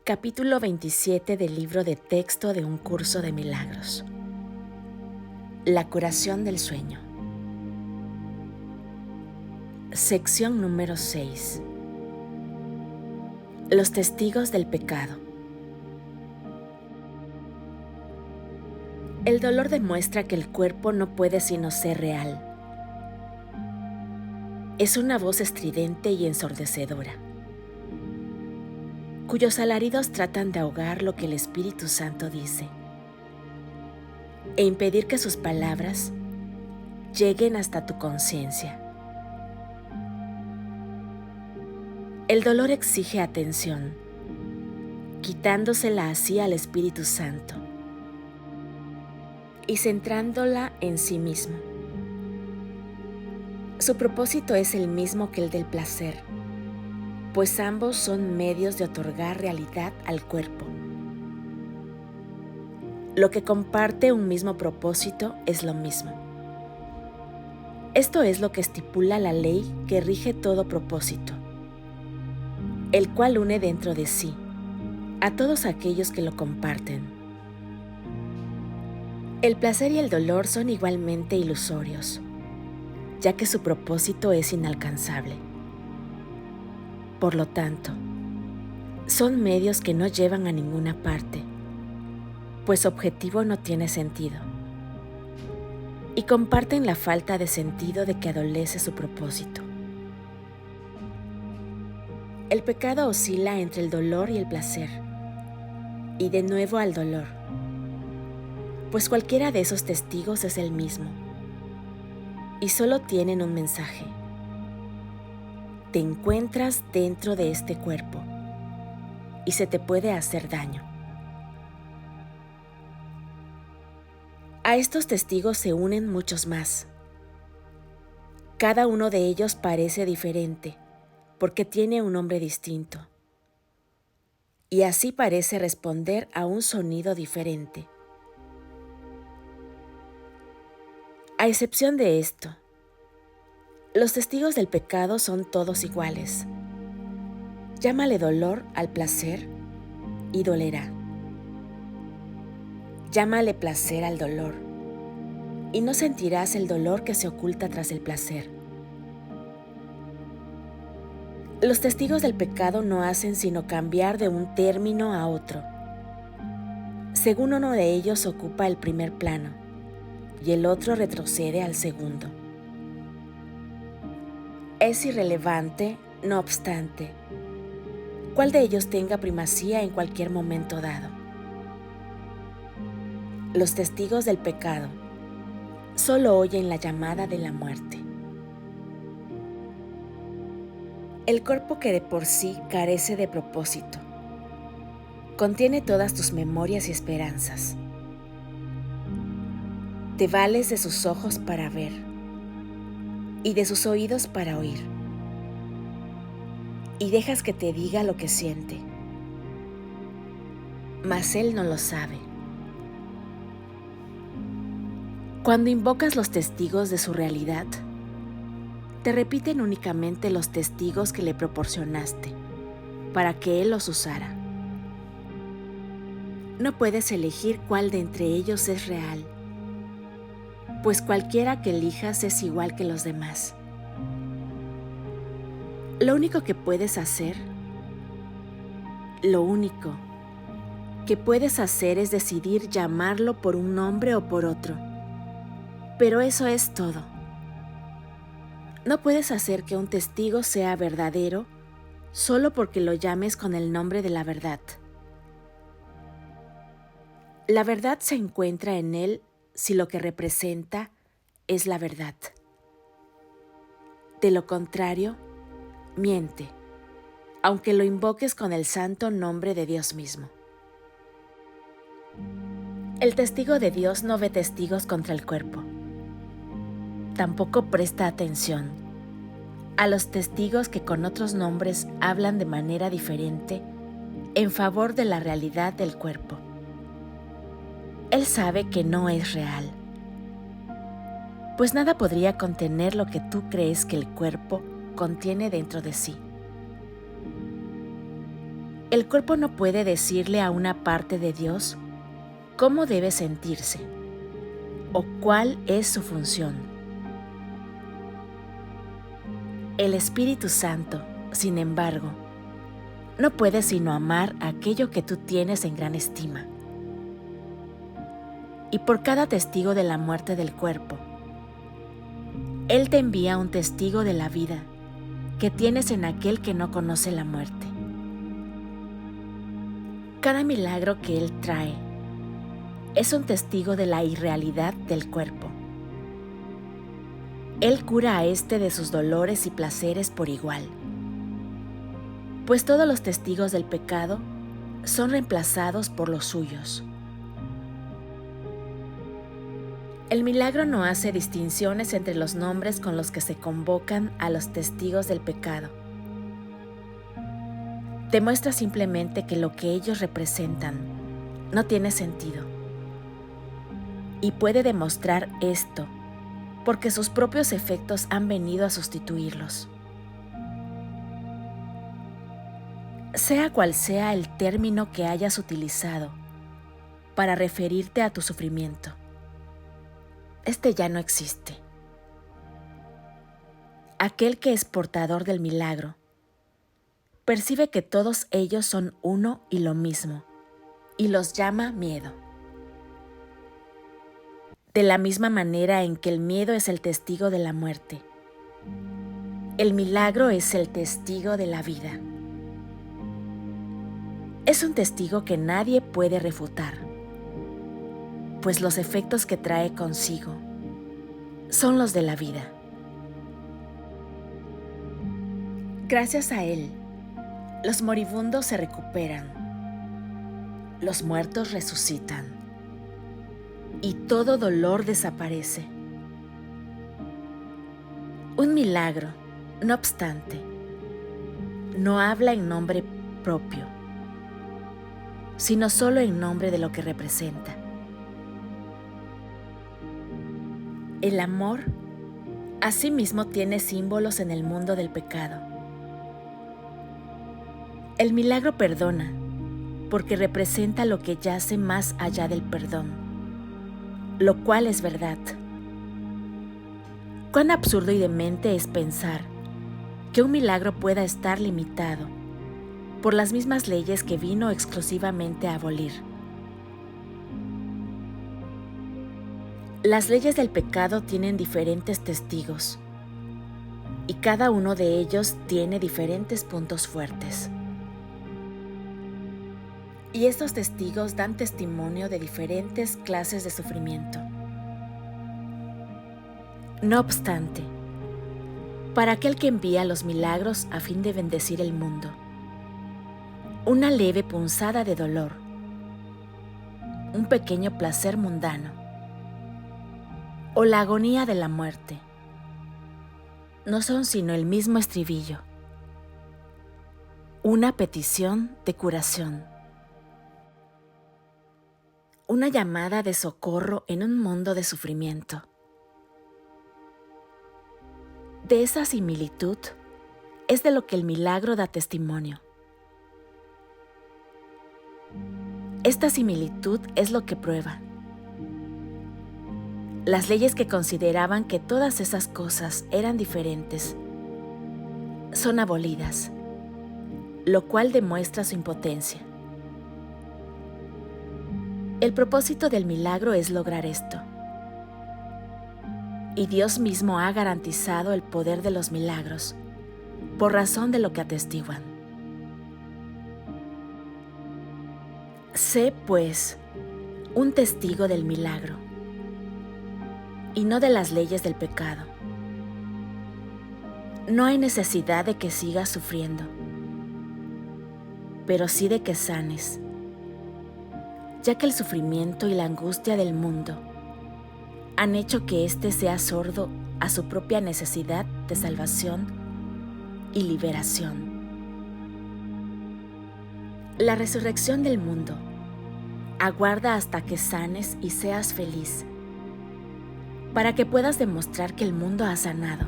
Capítulo 27 del libro de texto de Un Curso de Milagros. La curación del sueño. Sección número 6. Los testigos del pecado. El dolor demuestra que el cuerpo no puede sino ser real. Es una voz estridente y ensordecedora, cuyos alaridos tratan de ahogar lo que el Espíritu Santo dice e impedir que sus palabras lleguen hasta tu conciencia. El dolor exige atención, quitándosela así al Espíritu Santo y centrándola en sí mismo. Su propósito es el mismo que el del placer, pues ambos son medios de otorgar realidad al cuerpo. Lo que comparte un mismo propósito es lo mismo. Esto es lo que estipula la ley que rige todo propósito, el cual une dentro de sí a todos aquellos que lo comparten. El placer y el dolor son igualmente ilusorios, ya que su propósito es inalcanzable. Por lo tanto, son medios que no llevan a ninguna parte, pues su objetivo no tiene sentido, y comparten la falta de sentido de que adolece su propósito. El pecado oscila entre el dolor y el placer, y de nuevo al dolor, pues cualquiera de esos testigos es el mismo, y solo tienen un mensaje: te encuentras dentro de este cuerpo, y se te puede hacer daño. A estos testigos se unen muchos más. Cada uno de ellos parece diferente, porque tiene un nombre distinto, y así parece responder a un sonido diferente. A excepción de esto, los testigos del pecado son todos iguales. Llámale dolor al placer y dolerá. Llámale placer al dolor y no sentirás el dolor que se oculta tras el placer. Los testigos del pecado no hacen sino cambiar de un término a otro. Según uno de ellos ocupa el primer plano y el otro retrocede al segundo. Es irrelevante, no obstante, cuál de ellos tenga primacía en cualquier momento dado. Los testigos del pecado solo oyen la llamada de la muerte. El cuerpo, que de por sí carece de propósito, contiene todas tus memorias y esperanzas. Te vales de sus ojos para ver y de sus oídos para oír, y dejas que te diga lo que siente, mas él no lo sabe. Cuando invocas los testigos de su realidad, te repiten únicamente los testigos que le proporcionaste para que él los usara. No puedes elegir cuál de entre ellos es real, pues cualquiera que elijas es igual que los demás. Lo único que puedes hacer es decidir llamarlo por un nombre o por otro. Pero eso es todo. No puedes hacer que un testigo sea verdadero solo porque lo llames con el nombre de la verdad. La verdad se encuentra en él si lo que representa es la verdad. De lo contrario, miente, aunque lo invoques con el santo nombre de Dios mismo. El testigo de Dios no ve testigos contra el cuerpo. Tampoco presta atención a los testigos que con otros nombres hablan de manera diferente en favor de la realidad del cuerpo. Él sabe que no es real, pues nada podría contener lo que tú crees que el cuerpo contiene dentro de sí. El cuerpo no puede decirle a una parte de Dios cómo debe sentirse o cuál es su función. El Espíritu Santo, sin embargo, no puede sino amar aquello que tú tienes en gran estima. Y por cada testigo de la muerte del cuerpo, Él te envía un testigo de la vida que tienes en aquel que no conoce la muerte. Cada milagro que Él trae es un testigo de la irrealidad del cuerpo. Él cura a éste de sus dolores y placeres por igual, pues todos los testigos del pecado son reemplazados por los suyos. El milagro no hace distinciones entre los nombres con los que se convocan a los testigos del pecado. Demuestra simplemente que lo que ellos representan no tiene sentido. Y puede demostrar esto porque sus propios efectos han venido a sustituirlos. Sea cual sea el término que hayas utilizado para referirte a tu sufrimiento, este ya no existe. Aquel que es portador del milagro percibe que todos ellos son uno y lo mismo, y los llama miedo. De la misma manera en que el miedo es el testigo de la muerte, el milagro es el testigo de la vida. Es un testigo que nadie puede refutar, pues los efectos que trae consigo son los de la vida. Gracias a él, los moribundos se recuperan, los muertos resucitan y todo dolor desaparece. Un milagro, no obstante, no habla en nombre propio, sino solo en nombre de lo que representa. El amor, asimismo, tiene símbolos en el mundo del pecado. El milagro perdona, porque representa lo que yace más allá del perdón, lo cual es verdad. Cuán absurdo y demente es pensar que un milagro pueda estar limitado por las mismas leyes que vino exclusivamente a abolir. Las leyes del pecado tienen diferentes testigos, y cada uno de ellos tiene diferentes puntos fuertes. Y estos testigos dan testimonio de diferentes clases de sufrimiento. No obstante, para aquel que envía los milagros a fin de bendecir el mundo, una leve punzada de dolor, un pequeño placer mundano o la agonía de la muerte no son sino el mismo estribillo, una petición de curación, una llamada de socorro en un mundo de sufrimiento. De esa similitud es de lo que el milagro da testimonio. Esta similitud es lo que prueba. Las leyes que consideraban que todas esas cosas eran diferentes son abolidas, lo cual demuestra su impotencia. El propósito del milagro es lograr esto. Y Dios mismo ha garantizado el poder de los milagros, por razón de lo que atestiguan. Sé, pues, un testigo del milagro, y no de las leyes del pecado. No hay necesidad de que sigas sufriendo, pero sí de que sanes, ya que el sufrimiento y la angustia del mundo han hecho que éste sea sordo a su propia necesidad de salvación y liberación. La resurrección del mundo aguarda hasta que sanes y seas feliz, para que puedas demostrar que el mundo ha sanado.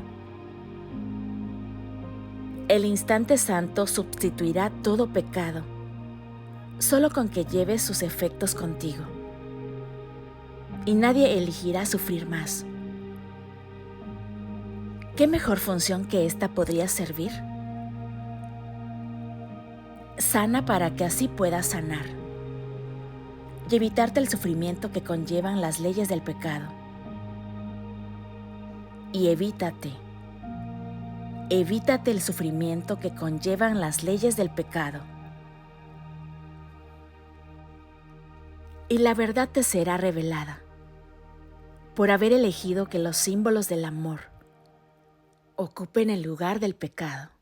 El instante santo sustituirá todo pecado solo con que lleves sus efectos contigo. Y nadie elegirá sufrir más. ¿Qué mejor función que esta podría servir? Sana para que así puedas sanar y evitarte el sufrimiento que conllevan las leyes del pecado. Y evítate el sufrimiento que conllevan las leyes del pecado. Y la verdad te será revelada por haber elegido que los símbolos del amor ocupen el lugar del pecado.